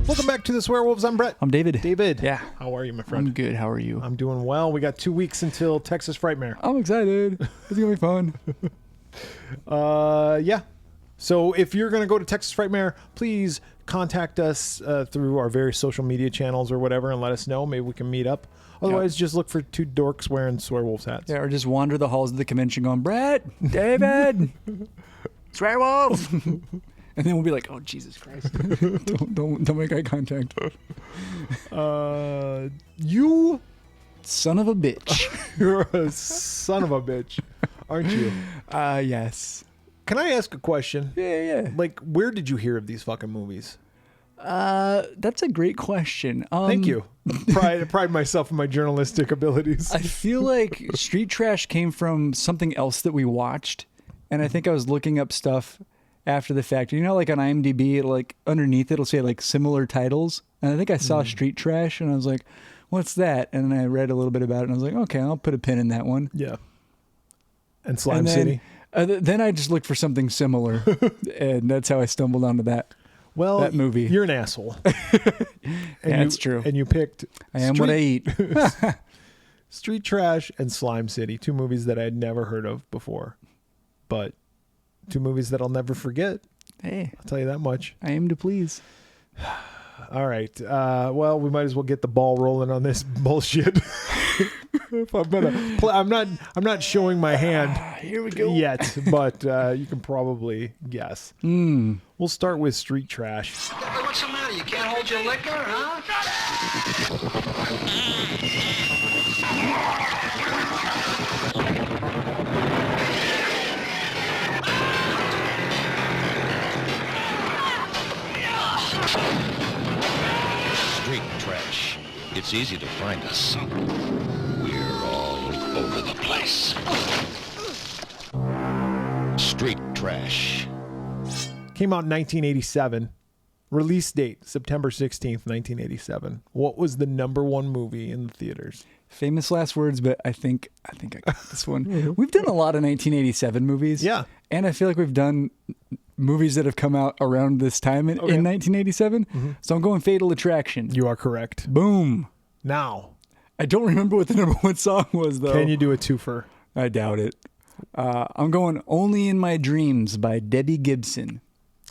Welcome back to the Swearwolves. I'm Bret. I'm David. David. Yeah. How are you, my friend? I'm good. How are you? I'm doing well. We got 2 weeks until Texas Frightmare. I'm excited. It's going to be fun. Yeah. So if you're going to go to Texas Frightmare, please contact us through our various social media channels or whatever and let us know. Maybe we can meet up. Otherwise, just look for two dorks wearing Swearwolves hats. Yeah, or just wander the halls of the convention going, Bret, David, Swearwolves. And then we'll be like, oh, Jesus Christ. don't make eye contact. You son of a bitch. You're a son of a bitch, aren't you? Yes. Can I ask a question? Yeah. Like, where did you hear of these fucking movies? That's a great question. Thank you. Pride myself in my journalistic abilities. I feel like Street Trash came from something else that we watched. And I think I was looking up stuff after the fact. You know, like on IMDb, like underneath it'll say like similar titles. And I think I saw Street Trash and I was like, what's that? And then I read a little bit about it and I was like, okay, I'll put a pin in that one. Yeah. And Slime City. Then I just looked for something similar. And that's how I stumbled onto that. Well, that movie. You're an asshole. That's true. And you picked I am what I eat. Street Trash and Slime City, two movies that I had never heard of before. But two movies that I'll never forget. Hey. I'll tell you that much. I aim to please. All right. Well, we might as well get the ball rolling on this bullshit. If I'm gonna play, I'm not showing my hand here we go. yet, but you can probably guess. We'll start with Street Trash. What's the matter? You can't hold your liquor, huh? Street Trash. It's easy to find us. We're all over the place. Street Trash. Came out in 1987. Release date, September 16th, 1987. What was the #1 movie in the theaters? Famous last words, but I think I got this one. We've done a lot of 1987 movies. Yeah. And I feel like we've done movies that have come out around this time in 1987. So I'm going Fatal Attraction. You are correct. Boom. Now, I don't remember what the #1 song was, though. can you do a twofer? I doubt it. I'm going Only in My Dreams by Debbie Gibson.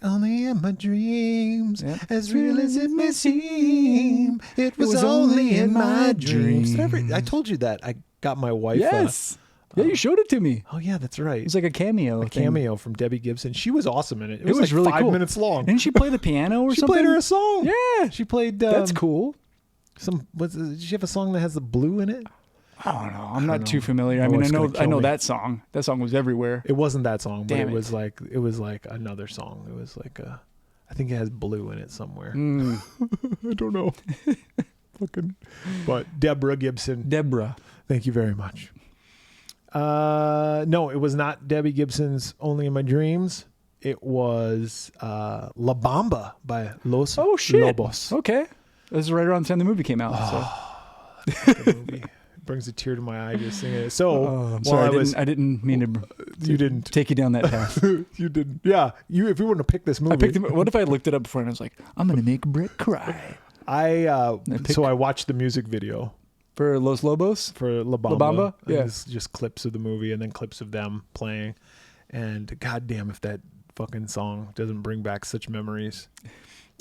Only in my dreams, Yep. as real as it may seem, it was only in my dreams. I told you that. I got my wife. Yes. Yeah, you showed it to me. Oh, yeah, that's right. It was like a cameo. A cameo from Debbie Gibson. She was awesome in it. It was was like really 5 cool. minutes long. Didn't she play the piano or She something? played her a song. Yeah. She played. That's cool. Did she have a song that has the blue in it? I don't know. I'm not too familiar. I mean, I know that song. That song was everywhere. It wasn't that song, but Damn it was like another song. It was like I think it has blue in it somewhere. I don't know. But Deborah Gibson. Deborah. Thank you very much. No, it was not Debbie Gibson's Only in My Dreams. It was La Bamba by Los Lobos. Okay. This is right around the time the movie came out. The movie brings a tear to my eye just singing it. So, I'm sorry, I didn't mean to. You didn't take you down that path. You didn't. Yeah. If you wouldn't have picked this movie. What if I looked it up before and I was like, I'm going to make Bret cry? I watched the music video. For Los Lobos? For La Bamba. La Bamba? Yeah. It's just clips of the movie and then clips of them playing. And goddamn, if that fucking song doesn't bring back such memories.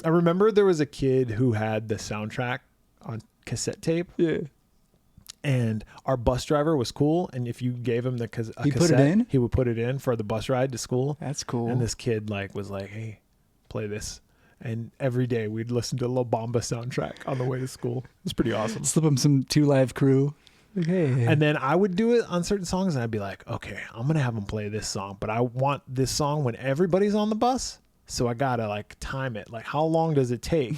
I remember there was a kid who had the soundtrack on cassette tape. Yeah. And our bus driver was cool. And if you gave him cassette, put it in? He would put it in for the bus ride to school. That's cool. And this kid was like, hey, play this. And every day we'd listen to La Bamba soundtrack on the way to school. It was pretty awesome. Slip him some 2 Live Crew. Like, hey. And then I would do it on certain songs and I'd be like, okay, I'm going to have him play this song, but I want this song when everybody's on the bus. So I got to time it. Like, how long does it take?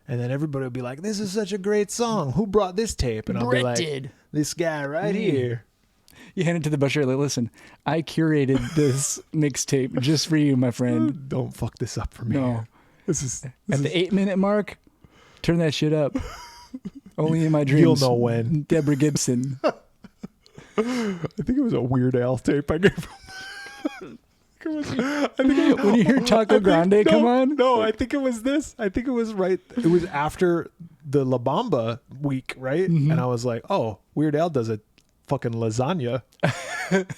And then everybody would be like, this is such a great song. Who brought this tape? And I'll be like, this guy right here. You hand it to the bus driver, like, listen, I curated this mixtape just for you, my friend. Don't fuck this up for me. No. This is At the 8-minute mark, turn that shit up. Only in my dreams. You'll know when. Deborah Gibson. I think it was a Weird Al tape I gave him. When you hear Taco Grande come on? No, I think it was this. I think it was right. It was after the La Bamba week, right? And I was like, oh, Weird Al does a fucking lasagna.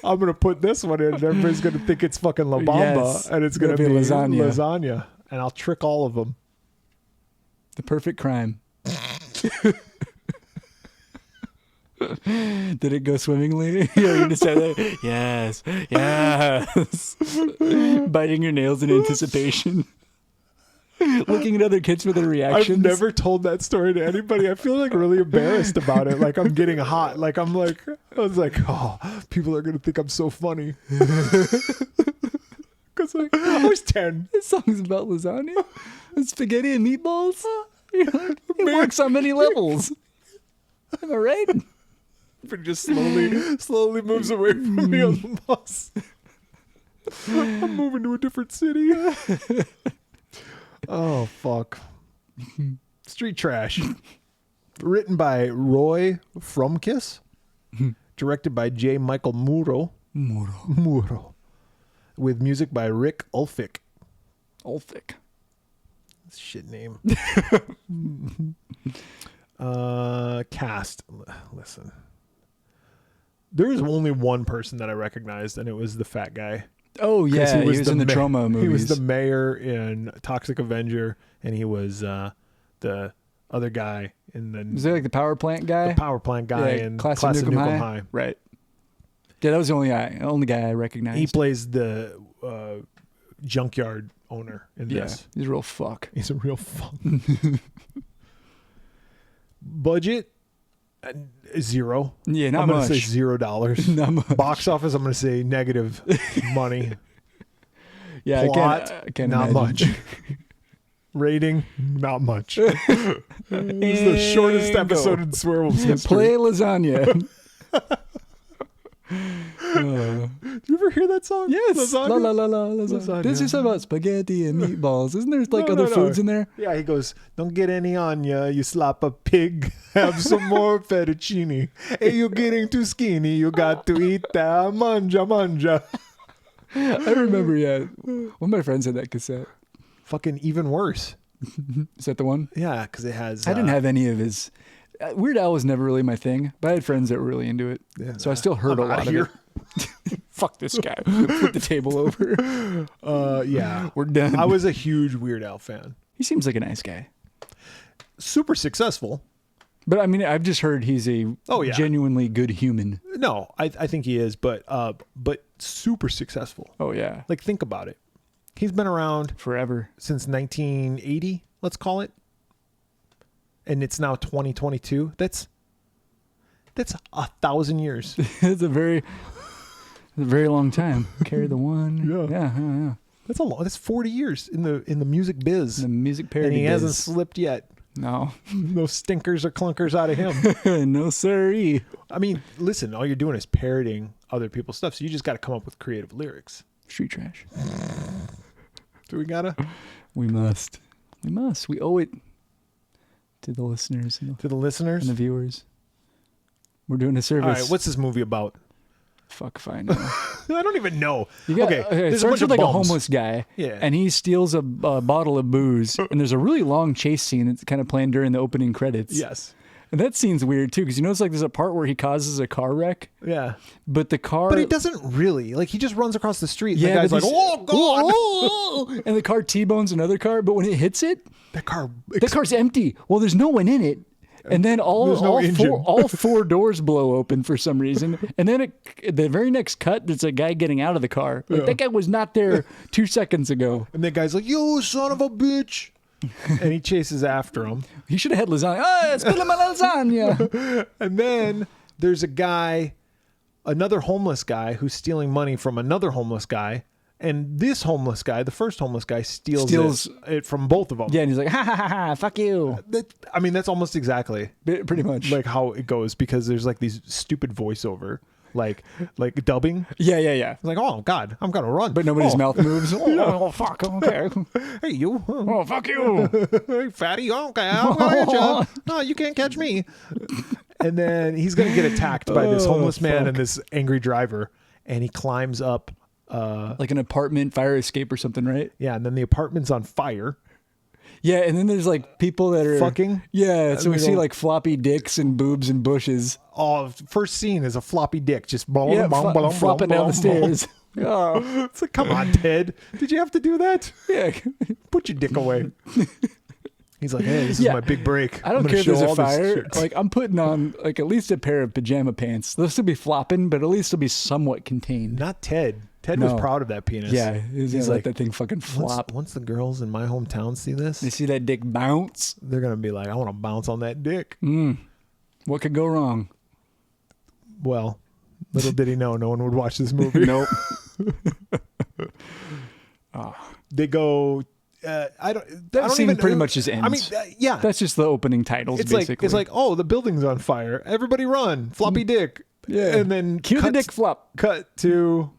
I'm going to put this one in. And everybody's going to think it's fucking La Bamba. Yes, and it's going to be lasagna. And I'll trick all of them. The perfect crime. Did it go swimmingly? Yeah, you just said that. Yes, yes. Biting your nails in anticipation. Looking at other kids for their reactions. I've never told that story to anybody. I feel like really embarrassed about it. Like I'm getting hot. Like I was like, oh, people are gonna think I'm so funny. Because I was 10. This song's about lasagna and spaghetti and meatballs. It works on many levels. Am I right? But just slowly moves away from me on the bus. I'm moving to a different city. Oh, fuck. Street Trash. Written by Roy Fromkiss. Directed by J. Michael Muro. With music by Rick Ulfik. Shit name. Cast. Listen. There was only one person that I recognized, and it was the fat guy. Oh, yeah. He was in the Trauma movies. He was the mayor in Toxic Avenger, and he was the other guy in the... Was he like the power plant guy? The power plant guy in Class of Nukem High. Right. Yeah, that was the only guy I recognized. He plays the junkyard owner in this. He's a real fuck. He's a real fuck. Budget... 0. Yeah, not I'm much. going to say $0. Not much. Box office, I'm going to say negative money. Yeah, Plot, I can't not imagine. much. Rating, not much. This is the shortest episode in Swearwolves history. Play lasagna. Do you ever hear that song? Yes. Lasagna? La la la la lasagna. This is about spaghetti and meatballs. Isn't there like other foods in there? Yeah, he goes, don't get any on ya, you slap a pig. Have some more fettuccine. Hey, you're getting too skinny. You got to eat that. Manja. I remember, one of my friends had that cassette. Fucking even worse. Is that the one? Yeah, because it has... I didn't have any of his... Weird Al was never really my thing, but I had friends that were really into it. Yeah, so I still heard a lot of it. Fuck this guy. Put the table over. Yeah. We're done. I was a huge Weird Al fan. He seems like a nice guy. Super successful. But I mean, I've just heard he's a genuinely good human. No, I think he is, but super successful. Oh, yeah. Like, think about it. He's been around forever. Since 1980, let's call it. And it's now 2022. That's 1,000 years. It's a very long time. Carry the one. Yeah. That's a lot. That's 40 years in the music biz. The music parody and he biz. hasn't slipped yet. No. No stinkers or clunkers out of him. No siree. I mean, listen, all you're doing is parodying other people's stuff, so you just got to come up with creative lyrics. Street Trash. Do we gotta? We must. We owe it to the listeners. To the listeners? And the viewers. We're doing a service. All right, what's this movie about? Fuck if I know. I don't even know. Okay, it starts with like a homeless guy. Yeah. And he steals a bottle of booze. And there's a really long chase scene that's kind of playing during the opening credits. Yes. And that scene's weird too, because you notice like there's a part where he causes a car wreck. Yeah. But the car... But he doesn't really. Like, he just runs across the street. Yeah, and the guy's like, oh, God. And the car T-bones another car, but when it hits it... The car's empty. Well, there's no one in it. And then all four doors blow open for some reason. And then the very next cut, there's a guy getting out of the car. Like, that guy was not there 2 seconds ago. And the guy's like, you son of a bitch. And he chases after him. He should have had lasagna. Oh, it's my lasagna. And then there's a guy, another homeless guy who's stealing money from another homeless guy. And this homeless guy, the first homeless guy, steals it from both of them. Yeah, and he's like, ha, ha, ha, ha, fuck you. I mean, that's almost exactly. Pretty much. Like how it goes, because there's like these stupid voiceover, like dubbing. Yeah. It's like, oh, God, I'm going to run. But nobody's mouth moves. Oh, fuck, okay. Hey, you. Oh, fuck you. Hey, fatty, okay, I'm going to get you. No, you can't catch me. And then he's going to get attacked by this homeless man and this angry driver. And he climbs up like an apartment fire escape or something, right? Yeah, and then the apartment's on fire. Yeah, and then there's like people that are Fucking. Yeah, so we see go- like floppy dicks and boobs and bushes. Oh, first scene is a floppy dick just Yeah, flopping down the stairs. Oh, It's like, come on, Ted. Did you have to do that? yeah. Put your dick away. He's like, hey, this is Yeah. my big break. I I'm don't gonna care if show there's a all this fire. shit. Like I'm putting on like at least a pair of pajama pants. They'll still be flopping, but at least they'll be somewhat contained. Not Ted. Ted was No. proud of that penis. Yeah, he's He's like like, that thing fucking flop. Once the girls in my hometown see this, They see that dick bounce. they're gonna be like, I want to bounce on that dick. What could go wrong? Well, little did he know, no one would watch this movie. Nope. They go. I don't. That I don't scene even, pretty much just ends. I mean, yeah. That's just the opening titles, it's basically. like oh, the building's on fire. Everybody run, floppy dick. Yeah. and then cue the cuts- dick flop. Cut to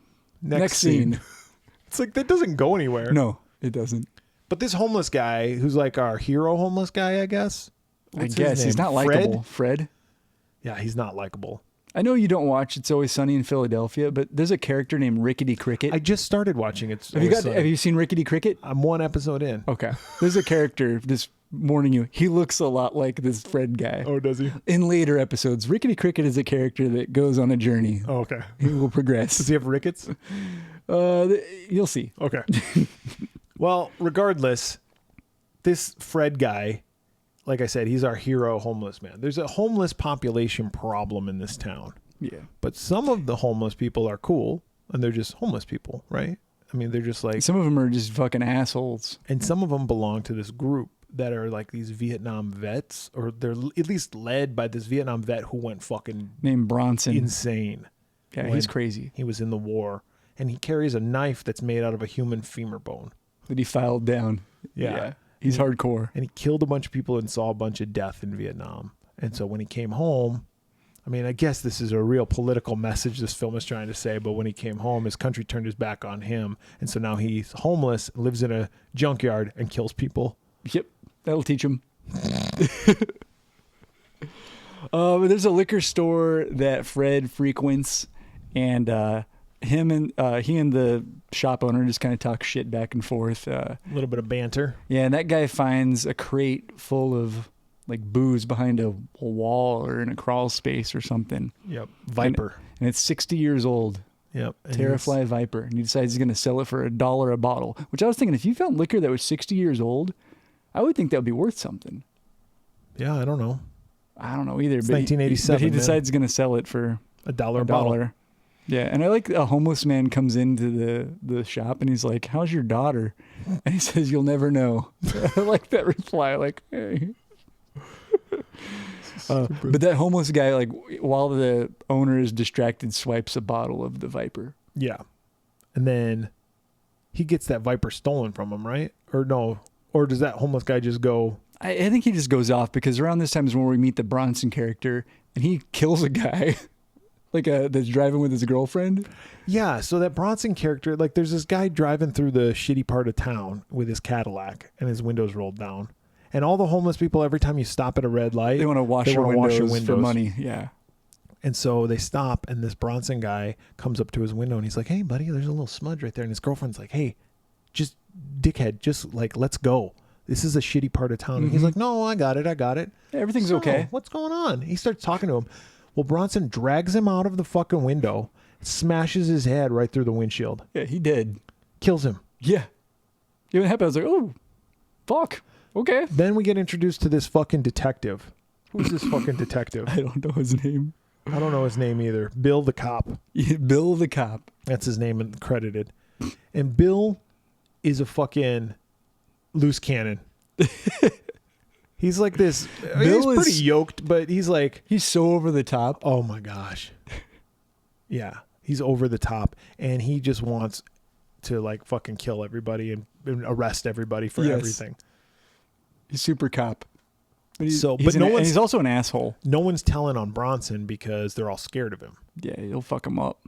Next scene. It's like that doesn't go anywhere. No, it doesn't. But this homeless guy, who's like our hero homeless guy, I guess. What's I guess his he's name? not likable. Fred. Yeah, he's not likable. I know you don't watch It's Always Sunny in Philadelphia, but there's a character named Rickety Cricket. I just started watching it. Have you seen Rickety Cricket? I'm one episode in. Okay. There's a character just warning you. He looks a lot like this Fred guy. Oh, does he? In later episodes, Rickety Cricket is a character that goes on a journey. Oh, okay. He will progress. Does he have rickets? You'll see. Okay. Well, regardless, this Fred guy, like I said, he's our hero homeless man. There's a homeless population problem in this town. Yeah. But some of the homeless people are cool, and they're just homeless people, right? I mean, they're just like, Some of them are just fucking assholes. and some of them belong to this group that are like these Vietnam vets, or they're at least led by this Vietnam vet who went fucking Named Bronson. insane. Yeah, when he's crazy. He was in the war, and he carries a knife that's made out of a human femur bone. That he filed down. Yeah. He's hardcore. And he killed a bunch of people and saw a bunch of death in Vietnam. And so when he came home, I mean, I guess this is a real political message this film is trying to say, but when he came home, his country turned his back on him. And so now he's homeless, lives in a junkyard, and kills people. Yep. That'll teach him. There's a liquor store that Fred frequents, and he and the shop owner just kind of talk shit back and forth. A little bit of banter. Yeah, and that guy finds a crate full of like booze behind a wall or in a crawl space or something. Yep. Viper. And it's 60 years old. Yep. And Terrafly Viper. And he decides he's going to sell it for $1 a bottle, which I was thinking, if you found liquor that was 60 years old, I would think that would be worth something. Yeah, I don't know. I don't know either. It's but 1987, But he man. decides he's going to sell it for $1 a $1. bottle. Yeah, and I like a homeless man comes into the shop and he's like, "How's your daughter?" And he says, "You'll never know." I like that reply. Like, hey. But that homeless guy, like, while the owner is distracted, swipes a bottle of the Viper. Yeah. And then he gets that Viper stolen from him, right? Or no? Or does that homeless guy just go... I think he just goes off because around this time is when we meet the Bronson character and he kills a guy. Like that's driving with his girlfriend. Yeah, so that Bronson character, like there's this guy driving through the shitty part of town with his Cadillac and his windows rolled down. And all the homeless people, every time you stop at a red light, They want to wash your wanna windows for money. Yeah. And so they stop, and this Bronson guy comes up to his window and he's like, "Hey, buddy, there's a little smudge right there." And his girlfriend's like, "Hey, just dickhead, just like, let's go. This is a shitty part of town." And he's like, "No, I got it. Yeah, everything's So, okay. What's going on?" He starts talking to him. Well, Bronson drags him out of the fucking window, smashes his head right through the windshield, Yeah, he did. kills him. Yeah. When it happened, I was like, oh, fuck. Okay. Then we get introduced to this fucking detective. Who's this fucking detective? I don't know his name. I don't know his name either. Bill the cop. Bill the cop. That's his name and credited. And Bill is a fucking loose cannon. He's like this. Bill he's pretty is- yoked, but he's like, He's so over the top. oh my gosh. Yeah, he's over the top, and he just wants to like fucking kill everybody and arrest everybody for Yes. everything. He's super cop. But he's, So, he's but an- no and one's- he's also an asshole. No one's telling on Bronson because they're all scared of him. Yeah, he'll fuck him up.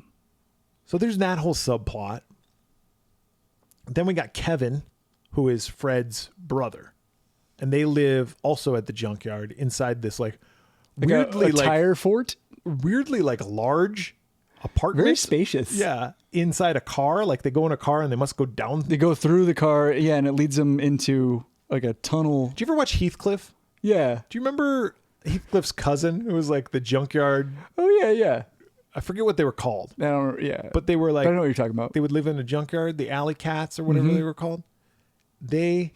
So there's that whole subplot. Then we got Kevin, who is Fred's brother. And they live also at the junkyard inside this like Like weirdly a tire fort? weirdly like large apartment. Very spacious. Yeah. Inside a car. Like they go in a car and they must go down. They go through the car, yeah, and it leads them into like a tunnel. Did you ever watch Heathcliff? Yeah. Do you remember Heathcliff's cousin who was like the junkyard? Oh, yeah, yeah. I forget what they were called. I don't, yeah. But they were like, I don't know what you're talking about. they would live in a junkyard, the alley cats or whatever they were called. They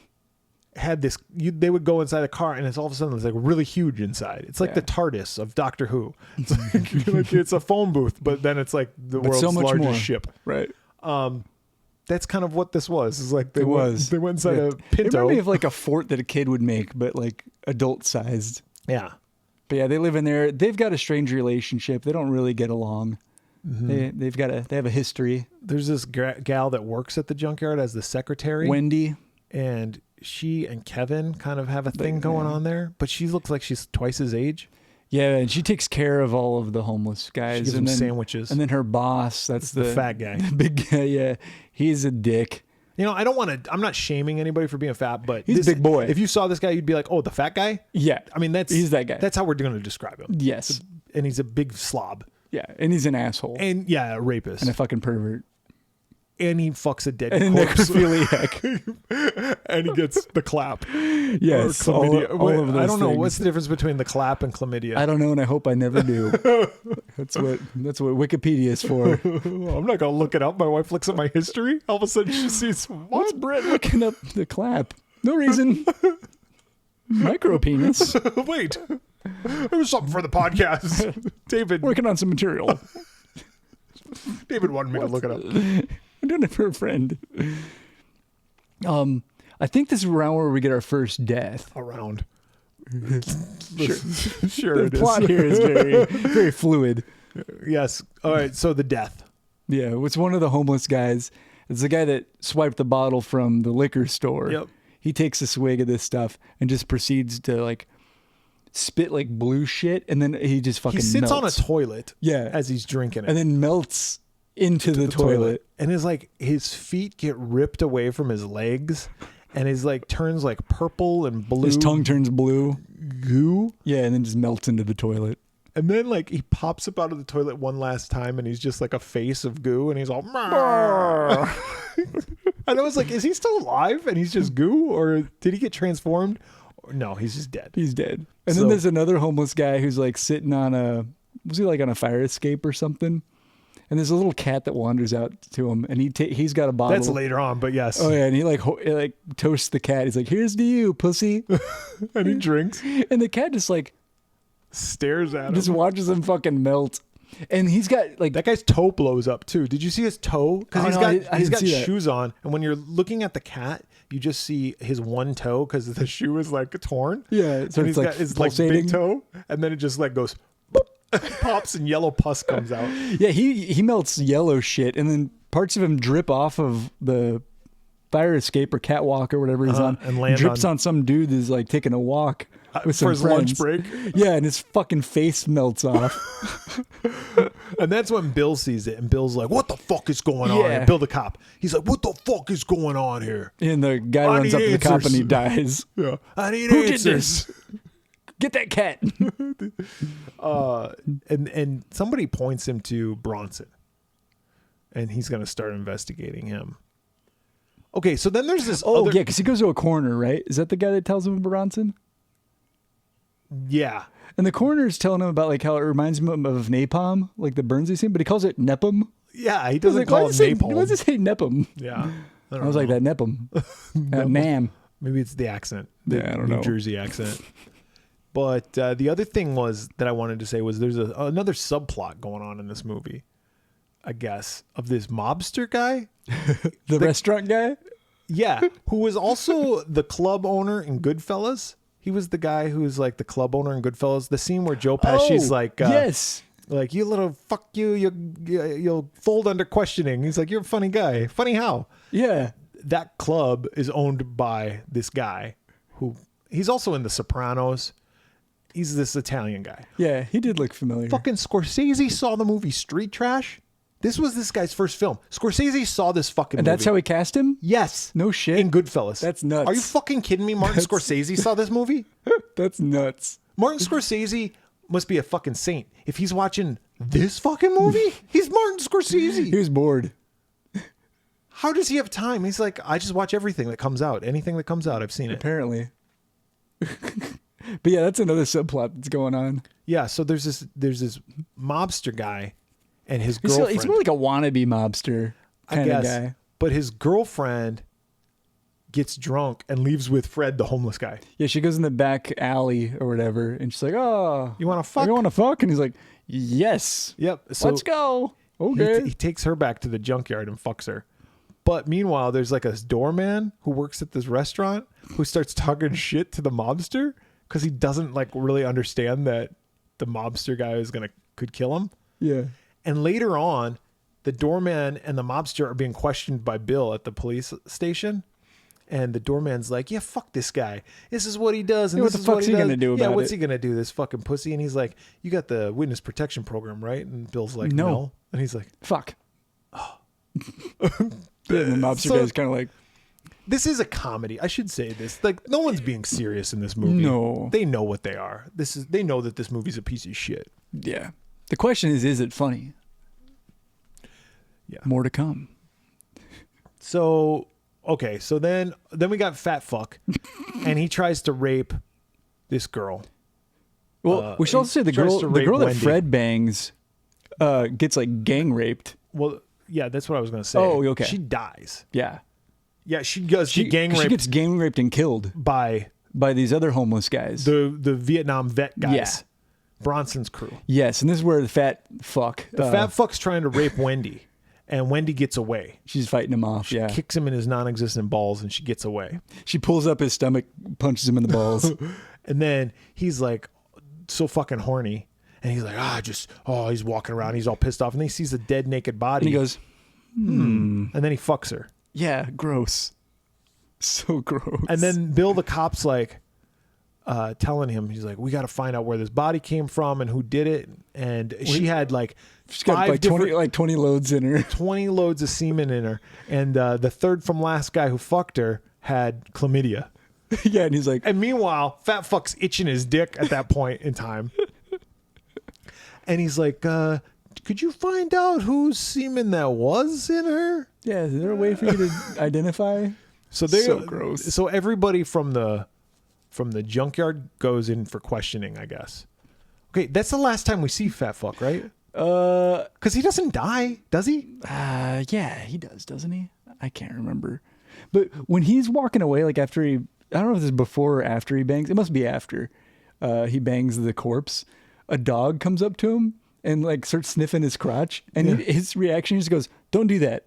had this, they would go inside the car and it's all of a sudden it's like really huge inside. It's like the TARDIS of Doctor Who. It's like it's a phone booth, but then it's like the world's so much largest more. ship. Right. That's kind of what this was. It's like they It was. They went inside Yeah. a It Pinto. reminded me of like a fort that a kid would make, but like adult sized. Yeah. But yeah, they live in there. They've got a strange relationship. They don't really get along. They have a history. There's this gal that works at the junkyard as the secretary. Wendy. And she and Kevin kind of have a thing going on there, but she looks like she's twice his age. Yeah, and she takes care of all of the homeless guys. She gives and them then, sandwiches. And then her boss, that's the fat guy. The big guy, yeah. He's a dick. You know, I don't want to, I'm not shaming anybody for being fat, but He's a big boy. If you saw this guy, you'd be like, oh, the fat guy? Yeah. I mean, he's that guy. That's how we're going to describe him. Yes. And he's a big slob. Yeah, and he's an asshole. And yeah, a rapist. And a fucking pervert. And he fucks a dead And a corpse. necrophiliac. And he gets the clap. Yes, Or chlamydia. all of those I don't know. things. What's the difference between the clap and chlamydia? I don't know, and I hope I never do. That's what Wikipedia is for. I'm not going to look it up. My wife looks at my history. All of a sudden she sees, What's Brett looking up the clap? No reason. Micro penis. Wait. It was something for the podcast. David Working on some material. David wanted me to look it up. I'm doing it for a friend. I think this is around where we get our first death. Around. Sure. Sure The it is. plot here is very, very fluid. Yes. All right. So the death. Yeah, it's one of the homeless guys. It's the guy that swiped the bottle from the liquor store. Yep. He takes a swig of this stuff and just proceeds to like spit like blue shit, and then he just fucking He sits on a melts. toilet Yeah. as he's drinking it. and then melts into the toilet. And his like his feet get ripped away from his legs and his like turns like purple and blue. His tongue turns blue. goo. Yeah, and then just melts into the toilet. And then like he pops up out of the toilet one last time and he's just like a face of goo and he's all "Marr." And I was like, is he still alive and he's just goo, or did he get transformed? No, he's just dead. He's dead. And So- then there's another homeless guy who's like sitting on was he like on a fire escape or something? And there's a little cat that wanders out to him, and he's got a bottle. That's later on, but yes. Oh yeah, and he like toasts the cat. He's like, "Here's to you, pussy," And he drinks, and the cat just like stares at him. just watches him fucking melt. And he's got like That guy's toe blows up too. Did you see his toe? Because Oh, he's no, got I he's didn't got see that. shoes on, and when you're looking at the cat, you just see his one toe because the shoe is like torn. Yeah, so and it's he's like got his pulsating. like big toe, and then it just like goes, boop, pops, and yellow pus comes out. yeah, he melts yellow shit, and then parts of him drip off of the fire escape or catwalk or whatever he's on, and land drips on- on some dude that's like taking a walk with some for his friends. lunch break. Yeah, and his fucking face melts off. And that's when Bill sees it, and Bill's like, "What the fuck is going on?" Yeah. here? Bill the cop, he's like, "What the fuck is going on here?" And the guy I runs need up to the cop answers. and he dies. Yeah, I need Who did answers. this? Get that cat. And somebody points him to Bronson, and he's gonna start investigating him. Okay, so then there's this. Oh other, yeah, because he goes to a corner, right? Is that the guy that tells him about Bronson? yeah. And the coroner's telling him about like how it reminds him of napalm, like the Burnsy scene, but he calls it nepum. Yeah, he I was doesn't like, call why it does it say- napalm. Why does it say nepum? Yeah, I was like, that nepum. Nam. Maybe it's the accent, the Yeah, I don't New know. Jersey accent. But the other thing was that I wanted to say was there's another subplot going on in this movie, I guess, of this mobster guy. The restaurant guy? Yeah, who was also the club owner in Goodfellas. He was the guy who was like the club owner in Goodfellas. The scene where Joe Pesci's like, yes. like, you little fuck you, you'll fold under questioning. He's like, you're a funny guy. Funny how? Yeah. That club is owned by this guy who he's also in The Sopranos. He's this Italian guy. Yeah, he did look familiar. Fucking Scorsese saw the movie Street Trash. This was this guy's first film. Scorsese saw this fucking And movie. that's how he cast him? Yes. No shit. In Goodfellas. That's nuts. Are you fucking kidding me? Martin Scorsese saw this movie? That's nuts. Martin Scorsese must be a fucking saint. If he's watching This fucking movie? He's Martin Scorsese. He was bored. How does he have time? He's like, I just watch everything that comes out. Anything that comes out, I've seen it. Apparently. But yeah, that's another subplot that's going on. Yeah, so there's this mobster guy and his girlfriend. He's more like a wannabe mobster kind of guy. But his girlfriend gets drunk and leaves with Fred, the homeless guy. Yeah, she goes in the back alley or whatever, and she's like, "Oh, You want to fuck? you want to fuck?" And he's like, "Yes, Yep. So let's go." Okay. he takes her back to the junkyard and fucks her. But meanwhile, there's like a doorman who works at this restaurant who starts talking shit to the mobster because he doesn't like really understand that the mobster guy could kill him. Yeah. And later on, the doorman and the mobster are being questioned by Bill at the police station. And the doorman's like, yeah, fuck this guy. This is what he does. And Yeah, what this the is what fuck's he he does. gonna do Yeah, about what's it? he going to do, this fucking pussy? And he's like, you got the witness protection program, right? And Bill's like, no. And he's like, Fuck. The mobster So- guy's kind of like, this is a comedy. I should say this. Like, no one's being serious in this movie. No. They know what they are. They know that this movie's a piece of shit. yeah. The question is it funny? Yeah. More to come. So, okay. So then we got Fat Fuck. And he tries to rape this girl. Well, we should also say the he tries girl to that rape Wendy. Fred bangs gets like gang raped. Well, yeah, that's what I was going to say. Oh, okay. She dies. Yeah. Yeah, she does. She gang She raped gets gang raped and killed by by these other homeless guys. the Vietnam vet guys. Yeah. Bronson's crew. Yes, and this is where the fat fuck. The fat fuck's trying to rape Wendy, and Wendy gets away. She's fighting him off. Yeah. Kicks him in his non-existent balls, and she gets away. She pulls up his stomach, punches him in the balls. And then he's like so fucking horny, and he's like, he's walking around, he's all pissed off, and then he sees a dead naked body. And he goes, and then he fucks her. yeah, gross. So gross. And then Bill, the cop's like telling him, he's like, we got to find out where this body came from and who did it. And she had like she's got like 20 loads in her. 20 loads of semen in her. And the third from last guy who fucked her had chlamydia. Yeah, and he's like, And meanwhile, Fat Fuck's itching his dick at that point in time. And he's like, could you find out whose semen that was in her? yeah, is there a way for you to identify? So gross. So everybody from the junkyard goes in for questioning, I guess. Okay, that's the last time we see Fat Fuck, right? Because he doesn't die, does he? Yeah, he does, doesn't he? I can't remember. But when he's walking away, like after I don't know if this is before or after he bangs. It must be after he bangs the corpse. A dog comes up to him and like starts sniffing his crotch, and his reaction just goes, "Don't do that."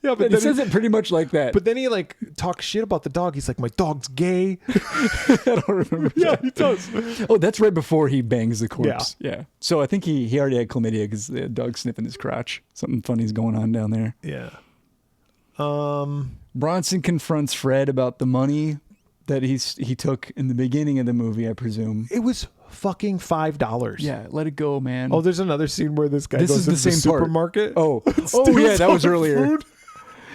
Yeah, But he says it pretty much like that. But then he like talks shit about the dog. He's like, my dog's gay. I don't remember. Yeah, he does. Oh, that's right before he bangs the corpse. Yeah. So I think he already had chlamydia because the dog's sniffing his crotch. Something funny's going on down there. Yeah. Bronson confronts Fred about the money that he took in the beginning of the movie, I presume. It was fucking $5. Yeah, let it go, man. Oh, there's another scene where this guy This goes is the into the same part. supermarket. Oh, steals yeah, that all was the earlier. food.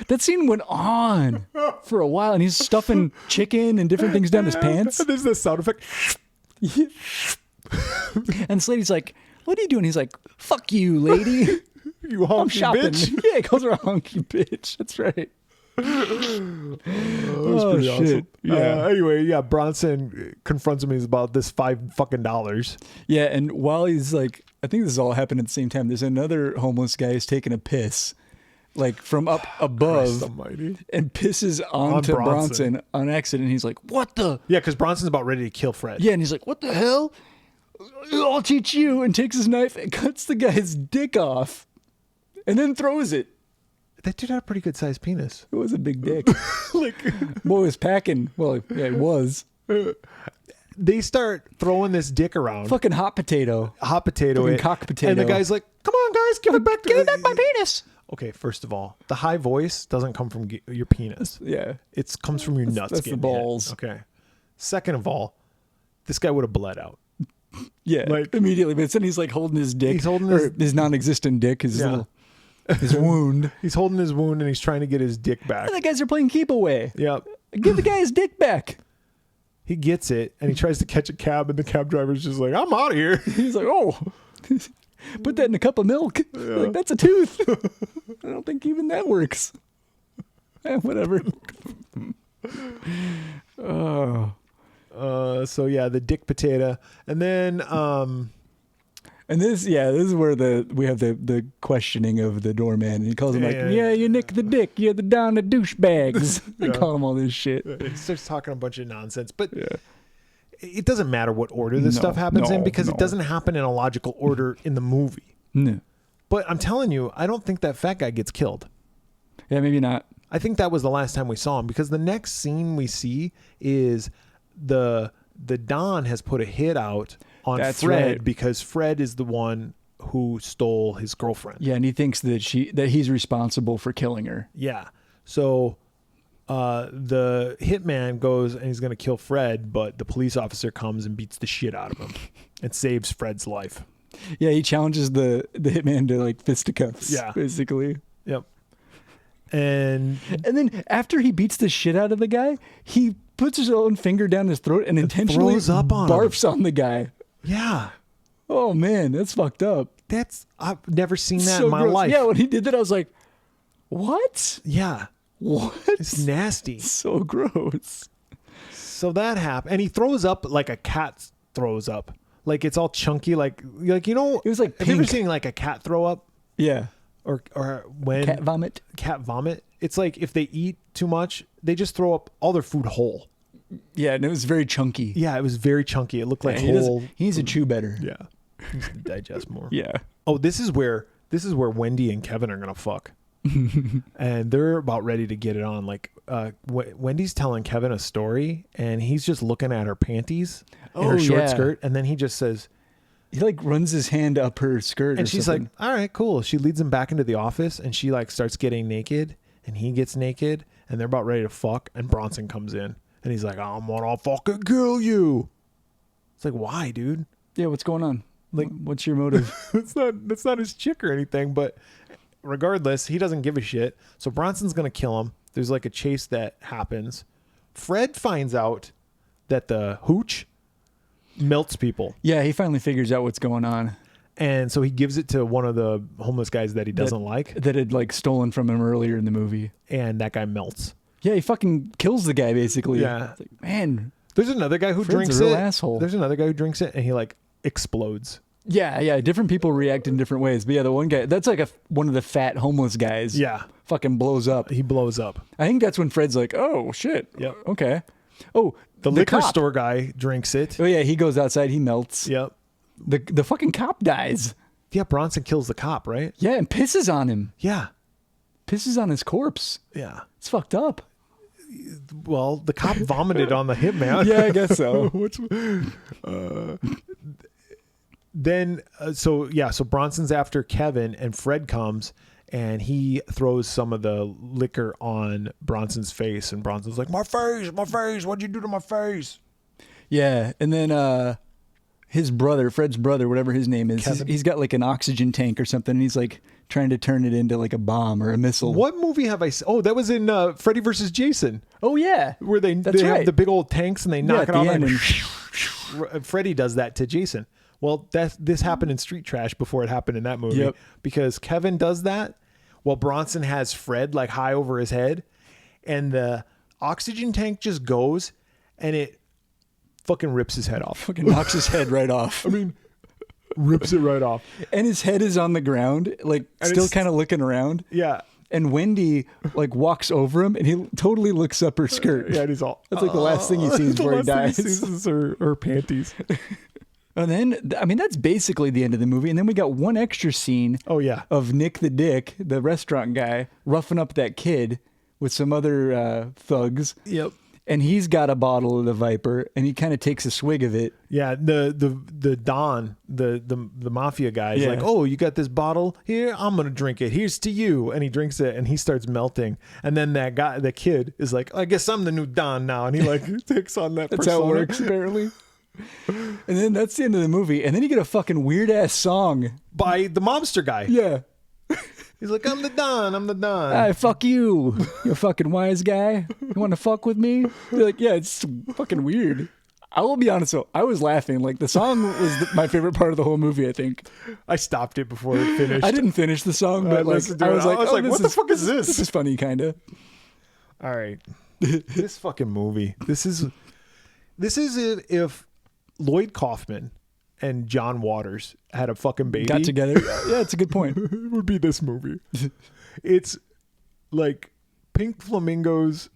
That scene went on for a while, and he's stuffing chicken and different things down his pants. And there's this sound effect. And Slady's like, "What are you doing?" He's like, "Fuck you, lady. You I'm honky shopping." bitch. Yeah, he calls her a honky bitch. That's right. That was pretty shit. awesome. Yeah. Anyway, yeah, Bronson confronts him. He's about this $5 Yeah, and while he's like, I think this is all happening at the same time. There's another homeless guy who's taking a piss, like from up Christ above, almighty. and pisses onto Bronson. Bronson on accident. He's like, "What the?" Yeah, because Bronson's about ready to kill Fred. Yeah, and he's like, "What the hell? I'll teach you," and takes his knife and cuts the guy's dick off, and then throws it. That dude had a pretty good sized penis. It was a big dick. Like, Boy was packing. Well, yeah, it was. they start throwing this dick around. Fucking hot potato. Hot potato. Fucking it, cock potato. And the guy's like, come on, guys, give it back to Give me back my penis. Okay, first of all, the high voice doesn't come from your penis. Yeah. It comes from your nuts. that's the getting balls. hit. Okay. Second of all, this guy would have bled out. Yeah, Like- immediately. But then he's like holding his dick. He's holding or his non-existent dick, his Yeah. little, his wound. He's holding his wound and he's trying to get his dick back. And the guys are playing keep away. Yep. Give the guy his dick back. He gets it and he tries to catch a cab and the cab driver's just like, I'm out of here. He's like, "Oh." Put that in a cup of milk. Like, that's a tooth. I don't think even that works. Whatever. Oh. So yeah, the dick potato, and then and this is where we have the questioning of the doorman, and he calls him you nick the dick, you're the down the douchebags. They call him all this shit. He starts talking a bunch of nonsense, but it doesn't matter what order this stuff happens in, because it doesn't happen in a logical order in the movie. No. But I'm telling you, I don't think that fat guy gets killed. Yeah, maybe not. I think that was the last time we saw him, because the next scene we see is the Don has put a hit out on Fred, because Fred is the one who stole his girlfriend. Yeah, and he thinks that he's responsible for killing her. Yeah. So the hitman goes and he's going to kill Fred, but the police officer comes and beats the shit out of him and saves Fred's life. Yeah, he challenges the hitman to like fisticuffs. Yeah, basically. Yep. And then after he beats the shit out of the guy, he puts his own finger down his throat and intentionally barfs on the guy. Yeah. Oh man, that's fucked up. I've never seen that in my life. Yeah, when he did that, I was like, what? Yeah. What? It's nasty. So gross. So that happened. And he throws up like a cat throws up. Like it's all chunky, like you know, it was like have you ever seen like a cat throw up? Yeah. Or when cat vomit. It's like if they eat too much, they just throw up all their food whole. Yeah, and it was very chunky. Yeah, it was very chunky. It looked like whole. He needs to chew better. Yeah, he needs to digest more. Yeah. Oh, this is where Wendy and Kevin are gonna fuck, and they're about ready to get it on. Like, Wendy's telling Kevin a story, and he's just looking at her panties in her short skirt, and then he just says. He like runs his hand up her skirt, and she's like, "All right, cool." She leads him back into the office, and she like starts getting naked, and he gets naked, and they're about ready to fuck, and Bronson comes in, and he's like, "I'm gonna fucking kill you." It's like, why, dude? Yeah, what's going on? Like, what's your motive? That's not his chick or anything, but regardless, he doesn't give a shit. So Bronson's gonna kill him. There's like a chase that happens. Fred finds out that the hooch melts people. Yeah, he finally figures out what's going on. And so he gives it to one of the homeless guys that he doesn't like. That had like stolen from him earlier in the movie. And that guy melts. Yeah, he fucking kills the guy basically. Yeah. It's like, man. There's another guy who drinks a real it. Asshole. There's another guy who drinks it and he like explodes. Yeah. Different people react in different ways. But yeah, the one guy, that's like one of the fat homeless guys. Yeah. Fucking blows up. He blows up. I think that's when Fred's like, oh shit. Yep. Okay. Oh, the liquor store guy drinks it. Oh yeah, he goes outside, he melts. Yep. The fucking cop dies. Yeah, Bronson kills the cop, right? Yeah, and pisses on him. Yeah. Pisses on his corpse. Yeah. It's fucked up. Well, the cop vomited on the hitman. Yeah, I guess so. So Bronson's after Kevin, and Fred comes and he throws some of the liquor on Bronson's face, and Bronson's like, my face, what'd you do to my face? Yeah, and then his brother, Fred's brother, whatever his name is, he's got like an oxygen tank or something, and he's like trying to turn it into like a bomb or a missile. What movie have I seen? Oh, that was in Freddy vs. Jason. Oh, yeah. Where they have the big old tanks and they knock it off. And Freddy does that to Jason. Well, this happened in Street Trash before it happened in that movie. Yep. Because Kevin does that while Bronson has Fred like high over his head, and the oxygen tank just goes and it fucking rips his head off. Fucking knocks his head right off. I mean, rips it right off. And his head is on the ground, like still kind of looking around. Yeah. And Wendy like walks over him and he totally looks up her skirt. Yeah, and he's all... That's like the last thing he sees before he dies. The last thing he sees is her panties. And then, I mean, that's basically the end of the movie. And then we got one extra scene. Oh, yeah. Of Nick the Dick, the restaurant guy, roughing up that kid with some other thugs. Yep. And he's got a bottle of the Viper, and he kind of takes a swig of it. Yeah, the Don, the mafia guy is like, oh, you got this bottle here? I'm gonna drink it. Here's to you. And he drinks it, and he starts melting. And then that guy, the kid, is like, I guess I'm the new Don now. And he like takes on that. That's how it works, apparently. And then that's the end of the movie. And then you get a fucking weird ass song by the mobster guy. Yeah. He's like, I'm the Don. Hey, fuck you. You fucking wise guy. You want to fuck with me? You're like, yeah, it's fucking weird. I will be honest though, I was laughing. Like the song was my favorite part of the whole movie. I think I stopped it before it finished. I didn't finish the song, but like listened to I it. was like, what the fuck is this? This is funny, kind of. All right. This fucking movie. This is it if Lloyd Kaufman and John Waters had a fucking baby. Got together. Yeah, it's a good point. It would be this movie. It's like Pink Flamingo's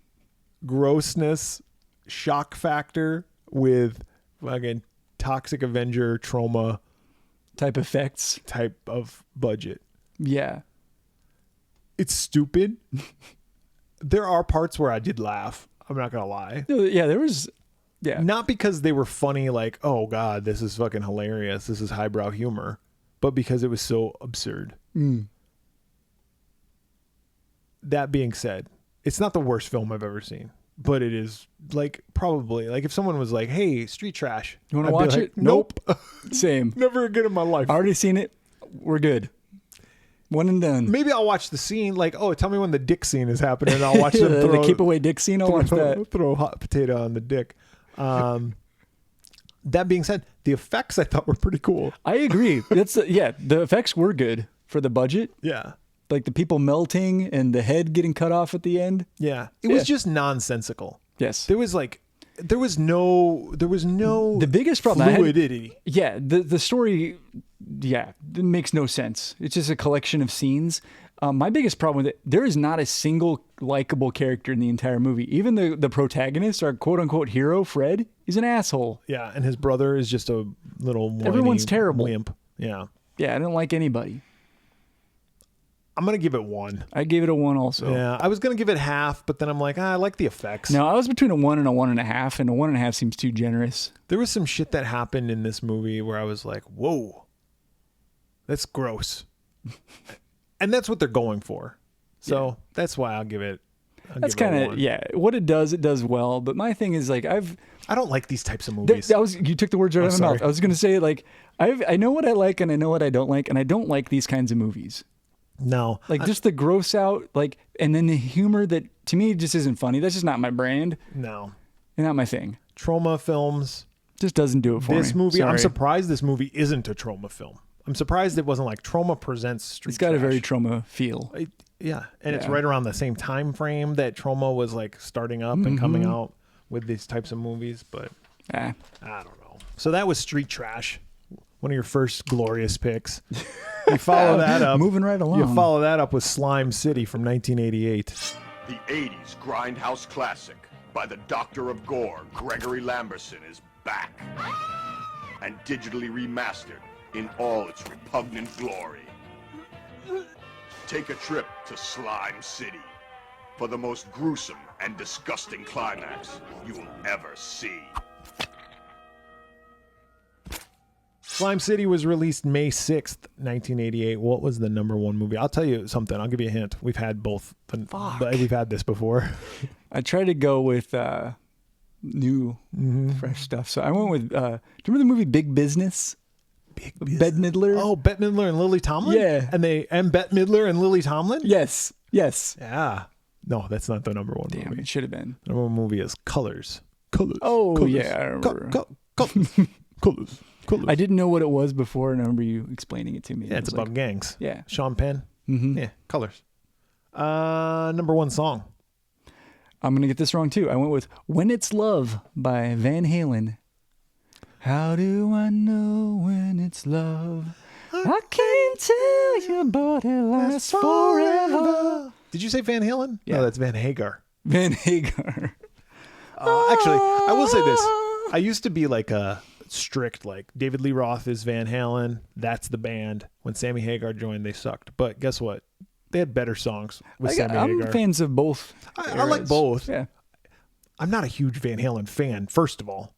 grossness, shock factor with fucking Toxic Avenger trauma Type effects. type of budget. Yeah. It's stupid. There are parts where I did laugh. I'm not gonna lie. Yeah, there was. Yeah. Not because they were funny, like, oh god, this is fucking hilarious. This is highbrow humor, but because it was so absurd. That being said, it's not the worst film I've ever seen, but it is like probably like if someone was like, "Hey, Street Trash, You want I'd to be watch like, it? Nope. Same. Never again in my life. Already seen it. We're good. One and done. Maybe I'll watch the scene. Like, oh, tell me when the dick scene is happening, and I'll watch them the throw keep away dick scene. I'll watch that. throw a hot potato on the dick. That being said, the effects I thought were pretty cool. I agree. The effects were good for the budget. Yeah. Like the people melting and the head getting cut off at the end. Yeah. It was just nonsensical. Yes. There was no The biggest problem I had- fluidity. Yeah, the story, it makes no sense. It's just a collection of scenes. My biggest problem with it, there is not a single likable character in the entire movie. Even the protagonist, our quote-unquote hero, Fred, he's an asshole. Yeah, and his brother is just a little whiny Everyone's terrible. wimp. Yeah. Yeah, I don't like anybody. I'm going to give it 1. I gave it a 1 also. Yeah, I was going to give it half, but then I'm like, I like the effects. No, I was between a 1 and a 1.5, and a 1.5 seems too generous. There was some shit that happened in this movie where I was like, whoa, that's gross. And that's what they're going for. So that's why I'll give it. That's kind of, what it does well. But my thing is, like, I don't like these types of movies. you took the words right out of my mouth. sorry. I was going to say, like, I know what I like and I know what I don't like, and I don't like these kinds of movies. No. Like, just the gross out, like, and then the humor that, to me, just isn't funny. That's just not my brand. No. Not my thing. Trauma films. Just doesn't do it for me. This movie, I'm Sorry. surprised this movie isn't a trauma film. I'm surprised it wasn't like Trauma Presents Street It's got a Trash. very trauma feel. It's Yeah. right around the same time frame that Trauma was like starting up and coming out with these types of movies, but Ah. I don't know. So that was Street Trash, one of your first glorious picks. You follow that up. Moving right along. You follow that up with Slime City from 1988. The 80s Grindhouse Classic by the Doctor of Gore, Gregory Lamberson, is back. And digitally remastered in all its repugnant glory. Take a trip to Slime City for the most gruesome and disgusting climax you'll ever see. Slime City was released May 6th, 1988. What was the number 1 movie? I'll tell you something. I'll give you a hint. We've had both. We've had this before. I try to go with new, fresh stuff. So I went with, do you remember the movie Big Business? Bette Midler? Oh, Bette Midler and Lily Tomlin? Yeah. And Bette Midler and Lily Tomlin? Yes. Yeah. No, that's not the number 1 Damn, movie. it should have been. The number 1 movie is Colors. Colors. Oh, Colors. yeah, I remember. Colors. I didn't know what it was before, and I remember you explaining it to me. Yeah, it's about gangs. Yeah. Sean Penn. Yeah, Colors. Number 1 song. I'm going to get this wrong, too. I went with When It's Love by Van Halen. How do I know when it's love? I can't tell you, but it lasts forever. Did you say Van Halen? Yeah. No, that's Van Hagar. Van Hagar. Actually, I will say this. I used to be like a strict, like David Lee Roth is Van Halen. That's the band. When Sammy Hagar joined, they sucked. But guess what? They had better songs with Sammy I'm Hagar. fans of both. I like eras. both. Yeah. I'm not a huge Van Halen fan, first of all.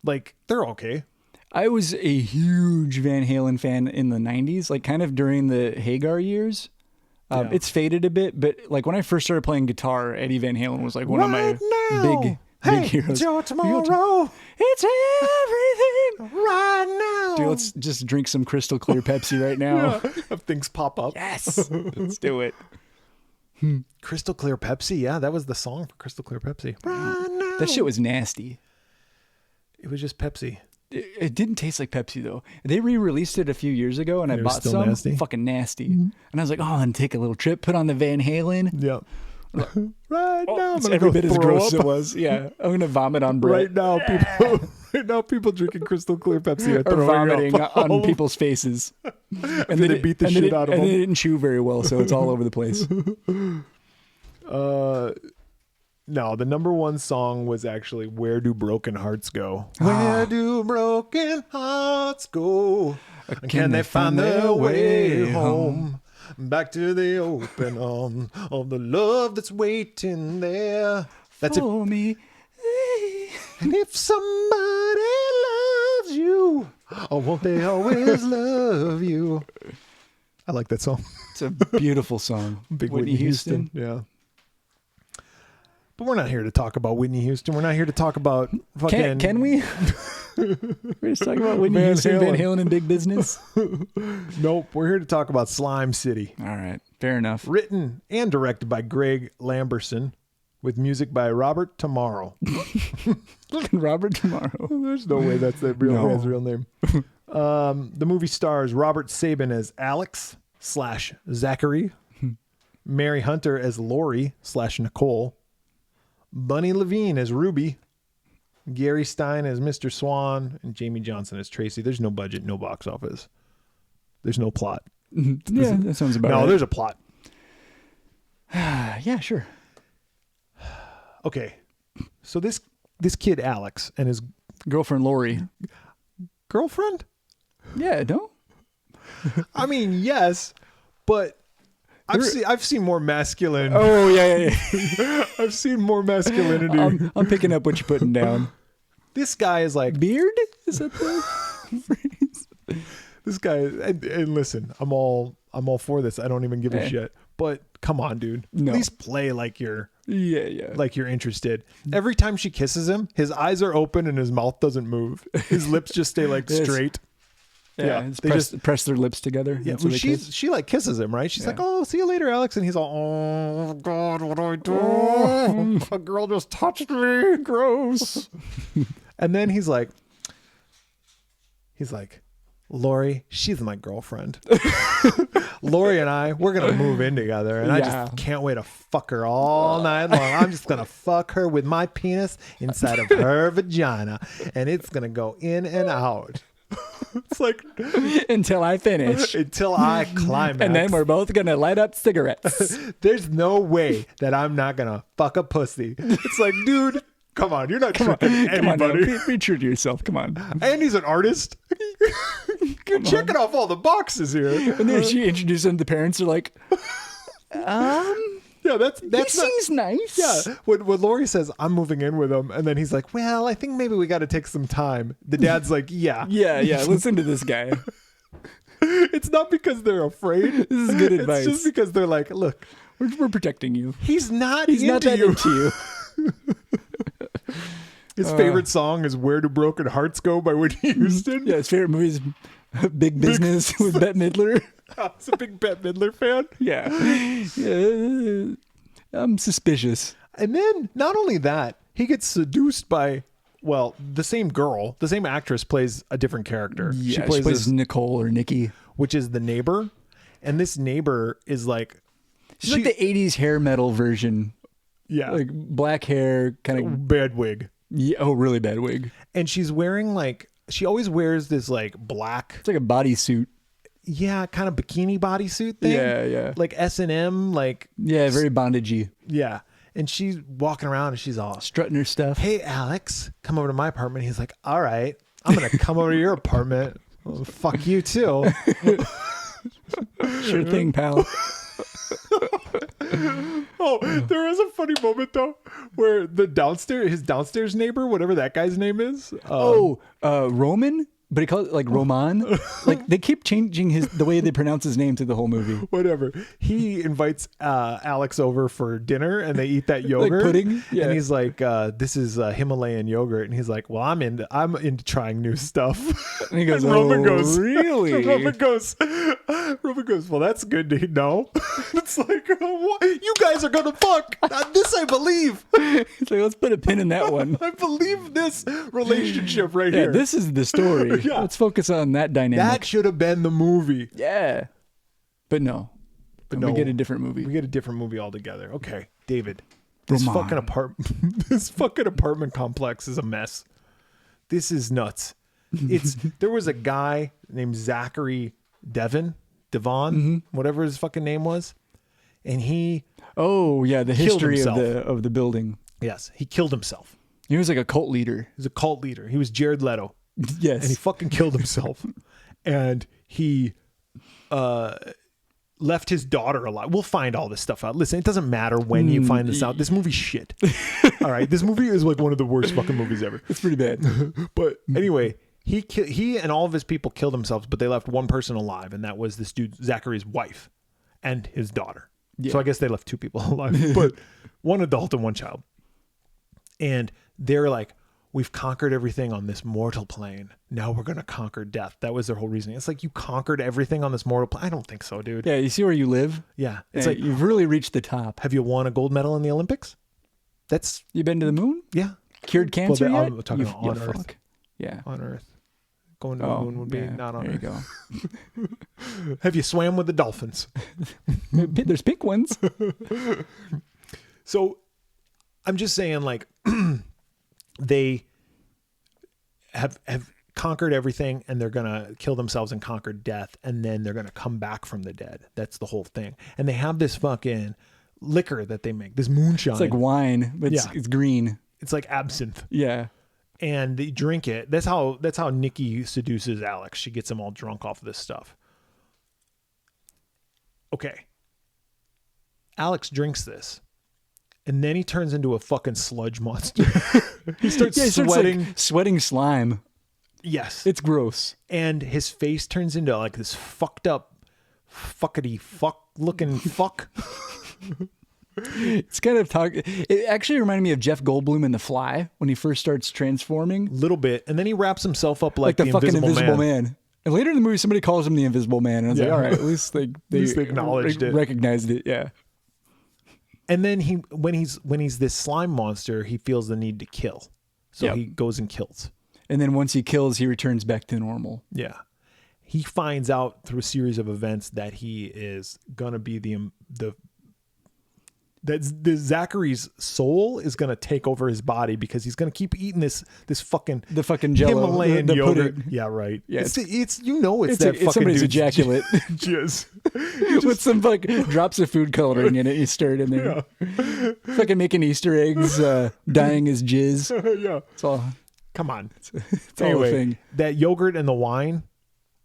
Like, they're okay. I was a huge Van Halen fan in the 90s, like kind of during the Hagar years. Yeah. It's faded a bit, but like when I first started playing guitar, Eddie Van Halen was like one of my big heroes. It's your tomorrow. It's everything. Right now. Dude, let's just drink some crystal clear Pepsi right now. If things pop up. Yes. Let's do it. Crystal Clear Pepsi. Yeah, that was the song for Crystal Clear Pepsi. Right now. That shit was nasty. It was just Pepsi. It didn't taste like Pepsi though. They re-released it a few years ago, and I It was bought still some. nasty? Fucking nasty. And I was like, oh, I'm gonna take a little trip, put on the Van Halen. Yep. Right now, I'm It's gonna every go bit as throw gross as up. it was. Yeah, I'm gonna vomit on Brett. Right now, people drinking crystal clear Pepsi are Or throwing vomiting up. on people's faces. And they beat the shit out of and them. they didn't chew very well, so it's all over the place. No, the number one song was actually "Where Do Broken Hearts Go?" Where do broken hearts go? Can they find their way home? Back to the open arms of the love that's waiting there. That's it. For me. And if somebody loves you, oh, won't they always love you? I like that song. It's a beautiful song. Big Whitney Houston. Yeah. But we're not here to talk about Whitney Houston. We're not here to talk about fucking... Can we? We're just talking about Whitney Van Houston, Van Halen. Halen, and big business. Nope. We're here to talk about Slime City. All right, fair enough. Written and directed by Greg Lamberson, with music by Robert Tomorrow. Robert Tomorrow. There's no way that's his real name. The movie stars Robert Sabin as Alex / Zachary, Mary Hunter as Lori / Nicole, Bunny Levine as Ruby, Gary Stein as Mr. Swan, and Jamie Johnson as Tracy. There's no budget, no box office. There's no plot. Yeah, that sounds about No, right. there's a plot. Yeah, sure. Okay. So this kid Alex and his Girlfriend Lori. girlfriend? Yeah, no? I mean, yes, but I've seen more masculine. Oh, yeah. I've seen more masculinity. I'm picking up what you're putting down. This guy is like Beard? Is that the phrase? this guy. And listen, I'm all for this. I don't even give a shit. But come on, dude. No. At least play like you're Yeah. like you're interested. Every time she kisses him, his eyes are open and his mouth doesn't move. His lips just stay like Yes. straight. Yeah, Yeah, it's they press their lips together. Yeah, That's well, what they kiss. she like kisses him, right? She's like, "Oh, see you later, Alex," and he's all, "Oh God, what do I do? A girl just touched me, gross." And then he's like, "Lori, she's my girlfriend. Lori and I, we're gonna move in together, and I Yeah. just can't wait to fuck her all night long. I'm just gonna fuck her with my penis inside of her vagina, and it's gonna go in and out." It's like Until I finish. until I climax. And then we're both going to light up cigarettes. There's no way that I'm not gonna fuck a pussy. It's like, dude, come on, you're not tricking Come on, now, anybody. be true to yourself. Come on. And he's an artist. You're checking off all the boxes here. And then she introduced him to the parents. They're like, Yeah, that's he not, seems nice. yeah. When Lori says I'm moving in with him, and then he's like, "Well, I think maybe we got to take some time." The dad's like, "Yeah, Yeah. Listen to this guy. It's not because they're afraid. This is good advice. It's just because they're like, look, We're protecting you. he's not He's into not that you." into you. His favorite song is "Where Do Broken Hearts Go" by Whitney Houston. Yeah, his favorite movie is Big Business with Bette Midler. He's a big Bette Midler fan. Yeah. I'm suspicious. And then not only that, he gets seduced by, well, the same girl, the same actress plays a different character. Yeah, she plays this, Nicole or Nikki. which is the neighbor. And this neighbor is like, She's like the 80s hair metal version. yeah, Like black hair, kind of. bad wig. Yeah, oh, really bad wig. And she's wearing like, she always wears this like black, It's like a bodysuit. yeah, kind of bikini bodysuit thing. Yeah. Like S&M, like, Yeah, very bondagey. yeah. And she's walking around and she's all, Strutting her stuff. "Hey, Alex, come over to my apartment." He's like, "All right, I'm going to come over to your apartment." Well, fuck you too. Sure thing, pal. Oh, there is a funny moment though, where his downstairs neighbor, whatever that guy's name is. Roman? But he calls it like Roman. Like they keep changing the way they pronounce his name through the whole movie. Whatever. He invites Alex over for dinner, and they eat that yogurt, pudding? Yeah. And he's like, "This is Himalayan yogurt," and he's like, "Well, I'm into trying new stuff." And he goes, And Roman "Oh, goes, really?" Roman goes, "Well, that's good to know." It's like, what? You guys are gonna fuck. This I believe. It's like, let's put a pin in that one. I believe this relationship right Yeah, here. this is the story. Yeah. Let's focus on that dynamic. That should have been the movie. Yeah. But no. But We no, get a different movie. We get a different movie altogether. Okay, David. This Roman. this fucking apartment complex is a mess. This is nuts. There was a guy named Zachary Devon, whatever his fucking name was, and he Oh, yeah, the Killed history himself. of the building. he killed himself. He was like a cult leader. He was a cult leader. He was Jared Leto. Yes. And he fucking killed himself. And he left his daughter alive. We'll find all this stuff out. Listen, it doesn't matter when you find this out. This movie's shit. All right, this movie is like one of the worst fucking movies ever. It's pretty bad. But anyway, he and all of his people killed themselves, but they left one person alive, and that was this dude Zachary's wife and his daughter. Yeah. So I guess they left two people alive, but one adult and one child. And they're like, we've conquered everything on this mortal plane. Now we're going to conquer death. That was their whole reasoning. It's like, you conquered everything on this mortal plane. I don't think so, dude. Yeah, you see where you live? Yeah. It's Yeah, like, you've really reached the top. have you won a gold medal in the Olympics? That's, You been to the moon? yeah, Cured cancer I'm yet? talking You- on you Earth. fuck. Yeah. on Earth. Going to the moon would be yeah, not on there Earth. you go. Have you swam with the dolphins? There's pink ones. So I'm just saying, like, they have conquered everything, and they're gonna kill themselves and conquer death, and then they're gonna come back from the dead. That's the whole thing. And they have this fucking liquor that they make, this moonshine. It's like wine, but Yeah. it's green. It's like absinthe, Yeah. and they drink it. That's how Nikki seduces Alex. She gets him all drunk off of this stuff. Okay. Alex drinks this, and then he turns into a fucking sludge monster. he starts sweating. Like sweating slime. Yes. It's gross. And his face turns into like this fucked up, fuckity fuck looking fuck. It's kind of it actually reminded me of Jeff Goldblum in The Fly when he first starts transforming. Little bit. And then he wraps himself up like the the fucking Invisible Man. And later in the movie, somebody calls him the Invisible Man. And I was like, Yeah. all right, at least they acknowledged it. Recognized it, yeah. And then when he's this slime monster, he feels the need to kill. So Yep. he goes and kills. And then once he kills, he returns back to normal. Yeah. He finds out through a series of events that he is going to be that Zachary's soul is going to take over his body because he's going to keep eating this fucking The fucking Jell-O, Himalayan the yogurt. pudding. Yeah, right. Yeah, it's that It's fucking somebody's dude's ejaculate jizz. with some drops of food coloring in it. You stir it in there. Yeah. Fucking making Easter eggs, dyeing his jizz. Yeah. It's all. Come on. It's all a Anyway, thing. that yogurt and the wine,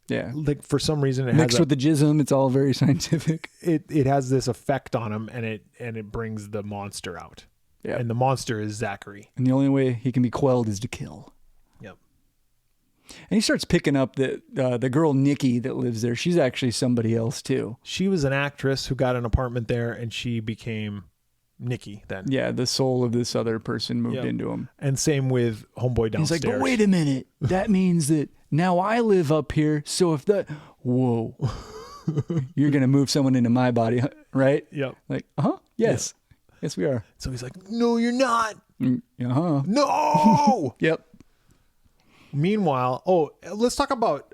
Yeah. like for some reason it Mixed has with the jism, it's all very scientific. it has this effect on him, and it brings the monster out. Yeah. And the monster is Zachary. And the only way he can be quelled is to kill. Yep. And he starts picking up that the girl Nikki that lives there. She's actually somebody else too. She was an actress who got an apartment there, and she became Nikki then. Yeah, the soul of this other person moved Yep. into him. And same with homeboy He's downstairs. like, but wait a minute. That means that now I live up here. So if that, whoa, you're going to move someone into my body, right? Yep. Like, yes. Yes, we are. So he's like, no, you're not. Uh-huh. No. Yep. Meanwhile, let's talk about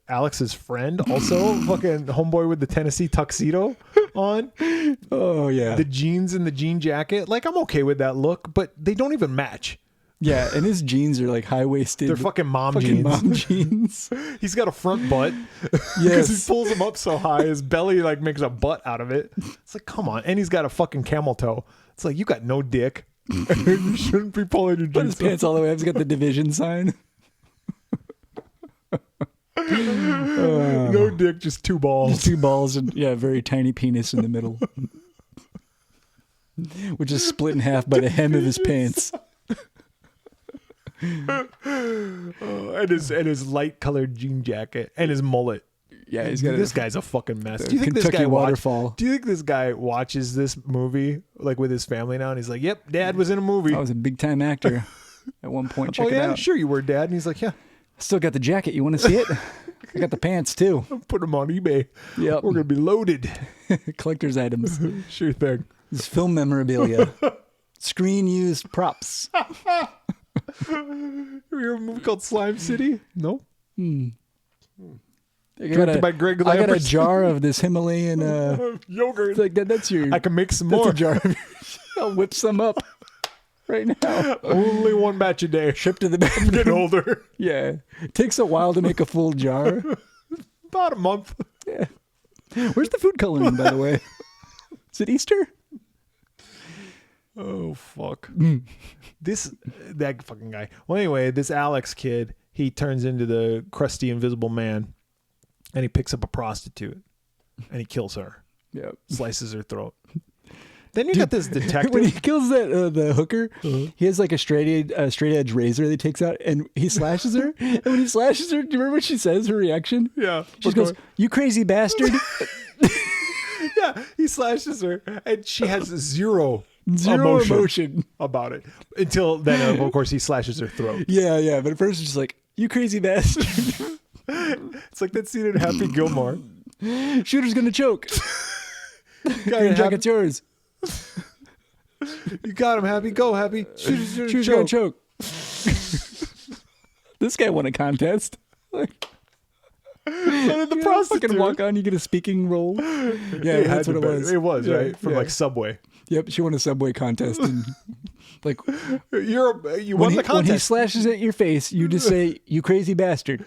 Alex's friend also. Fucking homeboy with the Tennessee tuxedo on. Oh, yeah. The jeans and the jean jacket. Like, I'm okay with that look, but they don't even match. Yeah, and his jeans are like high-waisted. They're fucking mom jeans. Mom jeans. He's got a front butt. Because Yes. he pulls them up so high, his belly like makes a butt out of it. It's like, come on. And he's got a fucking camel toe. It's like, you got no dick. You shouldn't be pulling your Put his jeans pants all the way up. He's got the division sign. No dick, just two balls. Just two balls and, yeah, very tiny penis in the middle. Which is split in half by the hem of his pants. And his light colored jean jacket and his mullet. Yeah, he's got This guy's a fucking mess. the Do you think Kentucky this guy waterfall. Do you think this guy watches this movie like with his family now, and he's like, "Yep, Dad was in a movie." I was a big time actor at one point. Check Oh it yeah, out. sure you were, Dad. And he's like, "Yeah." Still got the jacket. You want to see it? I got the pants too. Put them on eBay. Yep. We're gonna be loaded. Collector's items. Sure thing. This film memorabilia. Screen used props. You hear a movie called Slime City? No. Directed by Greg I got a Lamberson. jar of this Himalayan Yogurt. like that's your I can make some that's more. a jar of I'll whip some up right now. Only one batch a day. Trip to the I'm bathroom. getting older. Yeah. It takes a while to make a full jar. About a month. Yeah. Where's the food coloring, by the way? Is it Easter? Oh fuck. That fucking guy. Well, anyway, this Alex kid, he turns into the crusty invisible man, and he picks up a prostitute, and he kills her, Yeah. slices her throat. Then you got this detective. When he kills that the hooker, he has like a straight edge razor that he takes out, and he slashes her. And when he slashes her, do you remember what she says? Her reaction? Yeah. She goes, "You crazy bastard!" Yeah, he slashes her, and she has zero emotion. about it until then. Of course, he slashes her throat. Yeah. But at first, it's just like, "You crazy bastard!" It's like that scene in Happy Gilmore. Shooter's gonna choke. Green jacket's yours. You got him, Happy. Go, Happy. Shooter's gonna choke. This guy won a contest. Like, The prostitute. fucking walk on, you get a speaking role. Yeah, It that's had what to it be. was. It was, Yeah, right? From yeah. like Subway. Yep, she won a Subway contest. And like You won the when he contest. slashes at your face, you just say, "You crazy bastard,"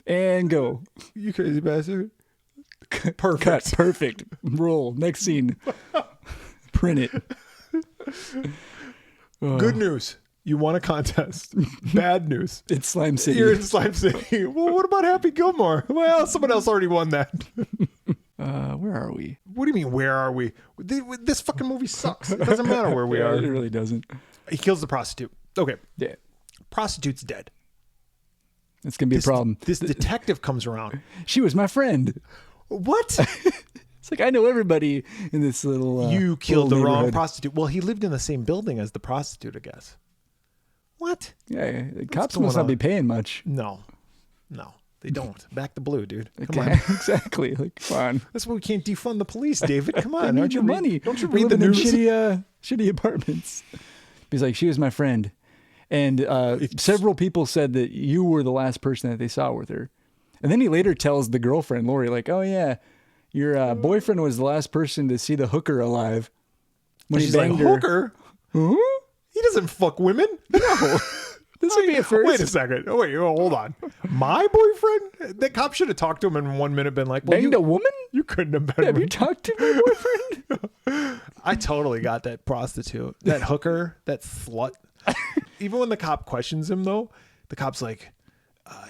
and go. You crazy bastard. Perfect. Cut. Perfect. Roll. Next scene. Print it. Good news. You won a contest. Bad news. It's Slime City. You're in Slime City. Well, what about Happy Gilmore? Well, someone else already won that. Where are we? What do you mean, where are we? This fucking movie sucks. It doesn't matter where we Yeah, are. it really doesn't. He kills the prostitute. Okay. Yeah. Prostitute's dead. It's gonna be a problem. This detective comes around. She was my friend. What? It's like I know everybody in this little. You killed the little wrong neighborhood. prostitute. Well, he lived in the same building as the prostitute, I guess. What? Yeah, the cops going must not on? be paying much. No, they don't. Back the blue, dude. Come Okay, on. Exactly. Like, come on. That's why we can't defund the police, David. Come I on. need Don't you your read- money. Don't you We're read the living news? in shitty apartments. He's like, she was my friend, and several people said that you were the last person that they saw with her. And then he later tells the girlfriend Lori, like, "Oh yeah, your boyfriend was the last person to see the hooker alive when he She's like, banged her." hooker? Huh? He doesn't fuck women. No. This would be a first. Wait a second. Oh, wait, hold on. My boyfriend? The cop should have talked to him in 1 minute, been like, well, Banged a woman? you couldn't have been. Have you talked to my boyfriend? I totally got that prostitute, that hooker, that slut. Even when the cop questions him, though, the cop's like,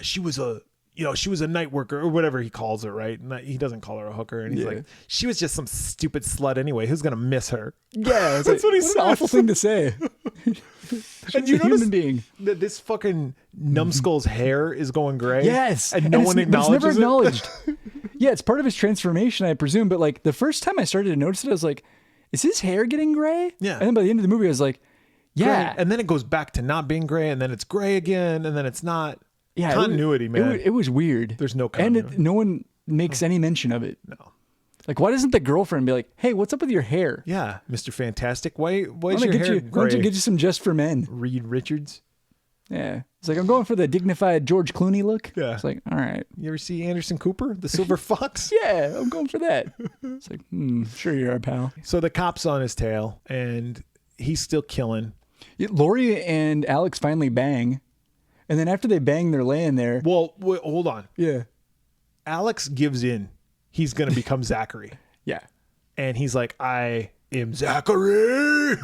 she was a night worker or whatever he calls her, right? And he doesn't call her a hooker. And he's Yeah. like, she was just some stupid slut anyway. Who's going to miss her? Yeah, That's what he says. An awful thing to say. And She's you a human notice being. that this fucking numbskull's hair is going gray? Yes, And no one it's acknowledges never it? acknowledged. Yeah, it's part of his transformation, I presume. But like the first time I started to notice it, I was like, "Is his hair getting gray?" Yeah. And then by the end of the movie, I was like, "Yeah." Gray. And then it goes back to not being gray, and then it's gray again, and then it's not. Yeah, Continuity, man. It was weird. There's no and continuity. no one makes any mention of it. No. Like, why doesn't the girlfriend be like, "Hey, what's up with your hair? Yeah, Mr. Fantastic. Why is Why your don't hair why don't you gray? get you some Just for Men?" Reed Richards. Yeah, it's like I'm going for the dignified George Clooney look. Yeah. It's like, all right, You ever see Anderson Cooper, the Silver Fox? yeah, I'm going for that. It's like, sure you are, pal. So the cop's on his tail, and he's still killing. Lori and Alex finally bang, and then after they bang, they're laying there. Well, wait, hold on. Yeah, Alex gives in. He's going to become Zachary. yeah. And he's like, I am Zachary.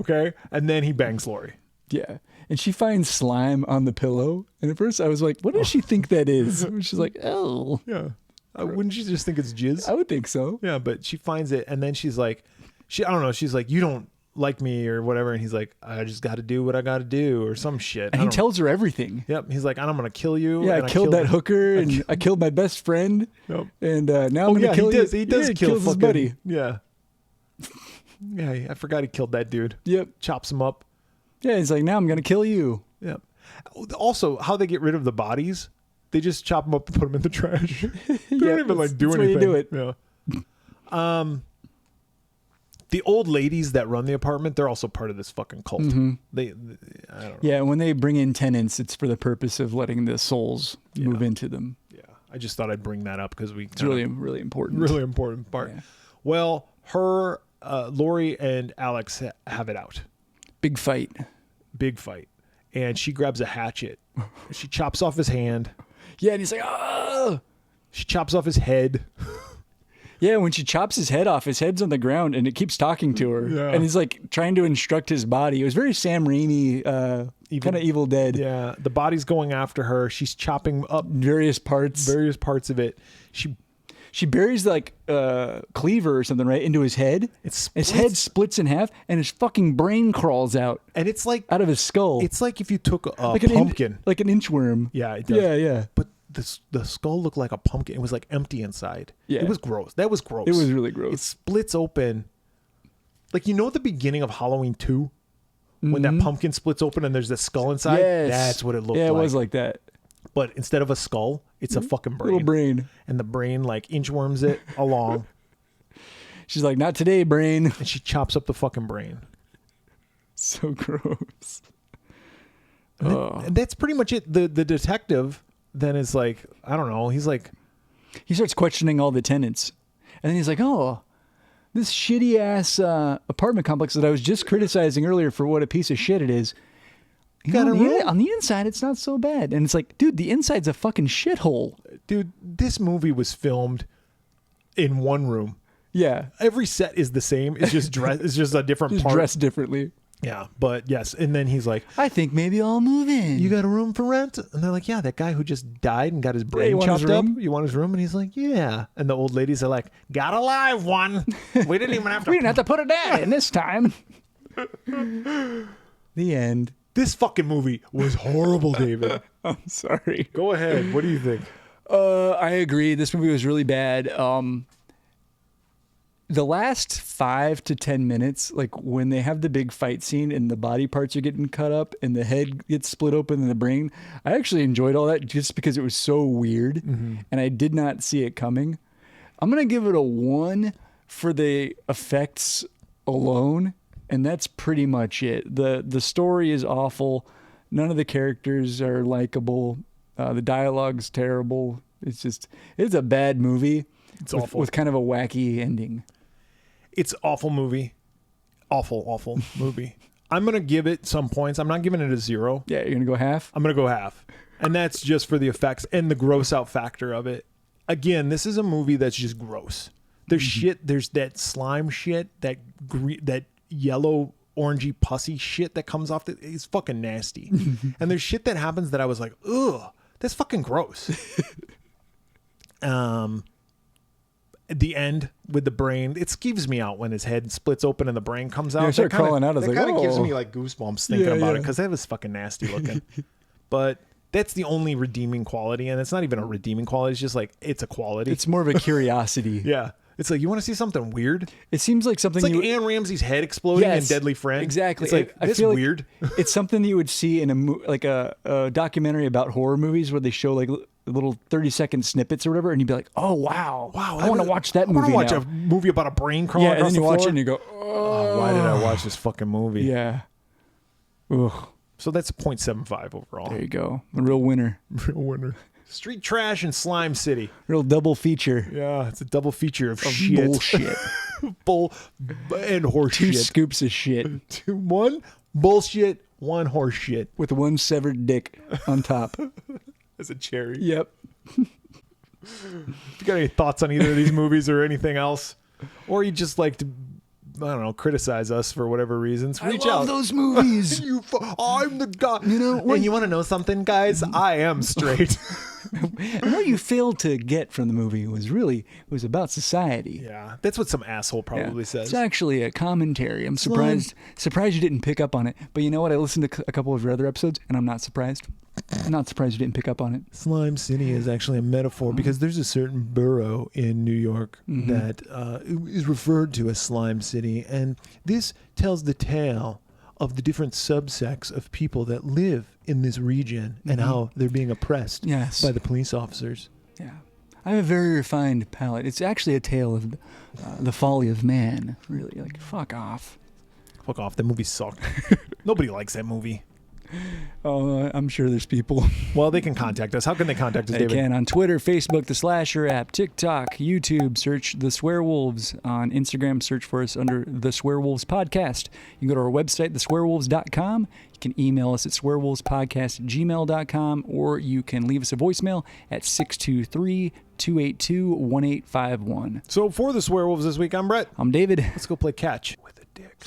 Okay. And then he bangs Lori. Yeah. And she finds slime on the pillow. And at first I was like, what does she think that is? And she's like, oh. Yeah. Wouldn't you just think it's jizz? I would think so. Yeah, but she finds it, and then she's like, I don't know, she's like, you don't like me or whatever, and he's like, I just got to do what I got to do or some shit. And he tells her everything. Yep, he's like, I'm gonna kill you. Yeah, and I killed that hooker, and I killed my best friend. Yep. And now I'm gonna kill he you. does. He does Yeah, kill kills his fucking, buddy. Yeah. Yeah, I forgot he killed that dude. Yep. Chops him up. Yeah, he's like, now I'm gonna kill you. Yep. Also, how they get rid of the bodies They just chop them up and put them in the trash. They don't even like do that's anything. Where you do it. Yeah. The old ladies that run the apartment, they're also part of this fucking cult. Mm-hmm. I don't know. Yeah, when they bring in tenants, it's for the purpose of letting the souls move into them. Yeah. I just thought I'd bring that up because It's really, really important. really important part. Yeah. Well, Lori and Alex have it out. Big fight. Big fight. And she grabs a hatchet. She chops off his hand. Yeah, and he's like, oh. She chops off his head. Yeah, when she chops his head off, his head's on the ground, and it keeps talking to her. Yeah. And he's like trying to instruct his body. It was very Sam Raimi, kind of Evil Dead. Yeah, the body's going after her. She's chopping up Various parts of it. She buries like cleaver or something right into his head. His head splits in half, and his fucking brain crawls out. And it's like out of his skull. It's like if you took a like pumpkin, like an inchworm. Yeah, it does. Yeah. But the skull looked like a pumpkin. It was like empty inside. Yeah, it was gross. That was gross. It was really gross. It splits open, like at the beginning of Halloween 2, when that pumpkin splits open and there's the skull inside. Yes. That's what it looked like. Yeah, it was like that. But instead of a skull, it's a fucking brain. Little brain. And the brain like inchworms it along. She's like, not today, brain. And she chops up the fucking brain. So gross. And that's pretty much it. The detective then is like, I don't know. He's like, he starts questioning all the tenants. And then he's like, oh, this shitty ass apartment complex that I was just criticizing earlier for what a piece of shit it is. On the inside, it's not so bad. And it's like, dude, the inside's a fucking shithole. Dude, this movie was filmed in one room. Yeah. Every set is the same. It's just it's just a different part. Dressed differently. Yeah, but yes. And then he's like, I think maybe I'll move in. You got a room for rent? And they're like, yeah, that guy who just died and got his brain chopped up. You want his room? And he's like, yeah. And the old ladies are like, got a live one. We didn't even have to. We didn't have to put a dad in this time. The end. This fucking movie was horrible, David. I'm sorry. Go ahead. What do you think? I agree. This movie was really bad. The last 5 to 10 minutes, like when they have the big fight scene and the body parts are getting cut up and the head gets split open and the brain, I actually enjoyed all that just because it was so weird and I did not see it coming. I'm going to give it a 1 for the effects alone, and that's pretty much it. The story is awful. None of the characters are likable. The dialogue's terrible. It's a bad movie. It's awful. With kind of a wacky ending. It's awful movie. Awful movie. I'm going to give it some points. I'm not giving it a 0. Yeah, you're going to go half? I'm going to go half. And that's just for the effects and the gross out factor of it. Again, this is a movie that's just gross. There's shit. There's that slime shit, that yellow orangey pussy shit that comes off. It's fucking nasty. And there's shit that happens that I was like, ugh, that's fucking gross. The end with the brain, it skeeves me out when his head splits open and the brain comes out. Yeah, I started crawling out. I was like, kind of oh. gives me like goosebumps thinking about it because that was fucking nasty looking. But that's the only redeeming quality, and it's not even a redeeming quality. It's just like it's a quality. It's more of a curiosity. Yeah. It's like, you want to see something weird? It seems like something. It's like Anne Ramsey's head exploding in Deadly Friend. Exactly. It's like, I feel weird. Like it's something you would see in a documentary about horror movies where they show like little 30-second snippets or whatever, and you'd be like, oh wow, I want to watch that movie. I want to watch a movie about a brain crawling and across then you the watch floor. it and you go, oh, why did I watch this fucking movie? Yeah. Ugh. So that's a 0.75 overall. There you go. A real winner. Real winner. Street Trash and Slime City. Real double feature. Yeah, it's a double feature of shit. Bullshit. Bull and horse Two shit. scoops of shit. 1 bullshit, 1 horse shit. With 1 severed dick on top. As a cherry. Yep. If you got any thoughts on either of these movies or anything else, or you just like to, I don't know, criticize us for whatever reasons, reach out. I love those movies. I'm the guy. You know, and you want to know something, guys? I am straight. And what you failed to get from the movie was about society. Yeah, that's what some asshole probably says. It's actually a commentary. I'm surprised you didn't pick up on it. But you know what? I listened to a couple of your other episodes, and I'm not surprised. I'm not surprised you didn't pick up on it. Slime City is actually a metaphor because there's a certain borough in New York that is referred to as Slime City, and this tells the tale of the different subsects of people that live in this region and how they're being oppressed Yes. by the police officers. Yeah. I have a very refined palate. It's actually a tale of the folly of man. Really, like, fuck off. Fuck off. That movie sucked. Nobody likes that movie. Oh, I'm sure there's people. Well, they can contact us. How can they contact us, They David? can on Twitter, Facebook, the Slasher app, TikTok, YouTube, search The Swearwolves. On Instagram, search for us under The Swearwolves Podcast. You can go to our website, theswearwolves.com. You can email us at swearwolvespodcast@gmail.com, or you can leave us a voicemail at 623-282-1851. So for the Swearwolves this week, I'm Brett. I'm David. Let's go play catch with a dick.